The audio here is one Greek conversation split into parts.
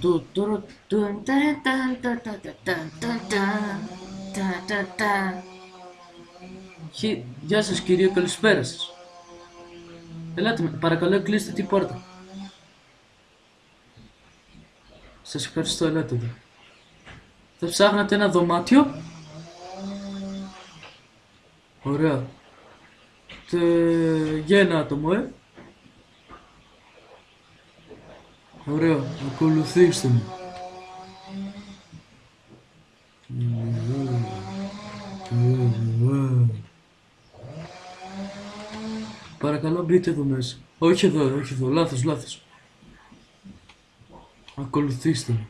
Του τουρου τουν ταν ταν ταν ταν ταν ταν ταν ταν ταν. Γεια σας κύριε, καλησπέρα σας. Ελάτε, παρακαλώ κλείστε την πόρτα. Σας ευχαριστώ, ελάτε εδώ. Θα ψάχνατε ένα δωμάτιο? Ωραία. Για ένα άτομο, Ωραία, ακολουθήστε με. Παρακαλώ μπείτε εδώ μέσα. Όχι εδώ, όχι εδώ, λάθος. Ακολουθήστε με.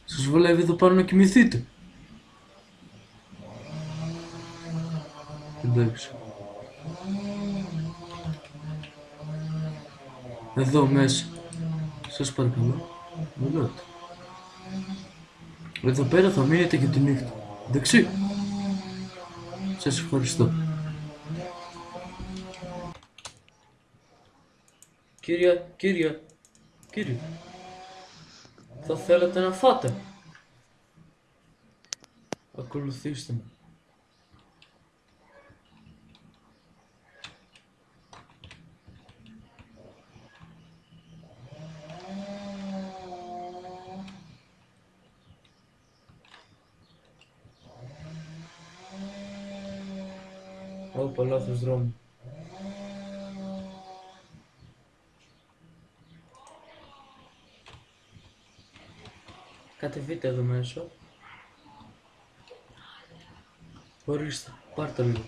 Σας βολεύει εδώ πάνω να κοιμηθείτε? Εντάξει. Εδώ μέσα. Σας παρακαλώ. Ελάτε. Εδώ πέρα θα μείνετε και τη νύχτα. Εντάξει. Σας ευχαριστώ. Κύριε. Θα θέλατε να φάτε? Ακολουθήστε με. Όπα, λάθος δρόμο. Κατεβείτε εδώ μέσα. Ορίστε, πάρτε λίγο.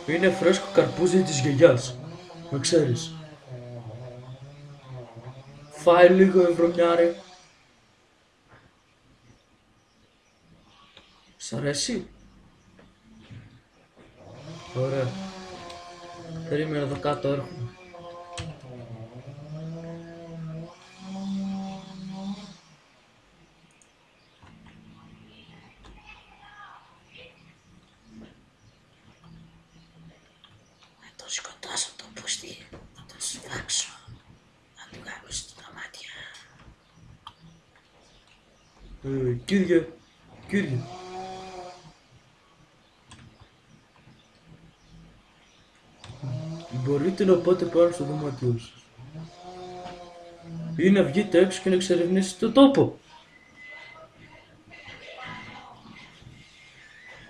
Είναι φρέσκο καρπούζι της γιαγιάς. Με ξέρεις. Φάει λίγο ευρωμιάρι. Σ' αρέσει? Ωραία. Περίμενε εδώ κάτω, έρχομαι. Θα τον σκοτώσω τον πουστή, θα τον σφάξω, θα του γάμισω τα μάτια. Κύριε. Μπορείτε να πάτε πάνω στο δωμάτιό σας ή να βγείτε έξω και να εξερευνήσετε το τόπο.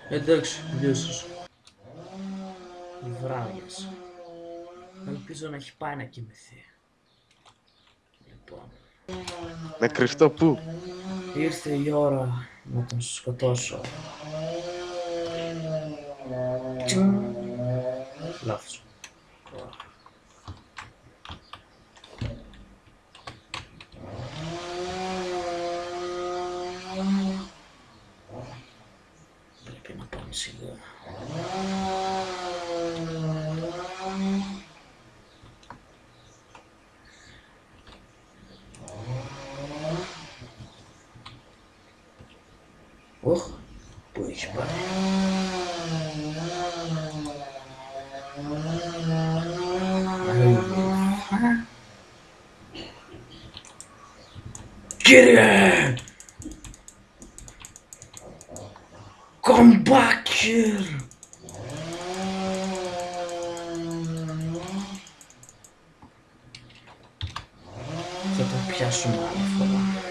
Εντάξει, γεια σας. Βράδιας. Ελπίζω να έχει πάει να κοιμηθεί. Λοιπόν. Να κρυφτώ πού? Ήρθε η ώρα να τον σκοτώσω. Λάθος. Πρέπει να πάμε σίγουρα. Ωχ, πού έχει πάει. Κύριε! Come back here! Θα το πιάσουμε άλλη φορά.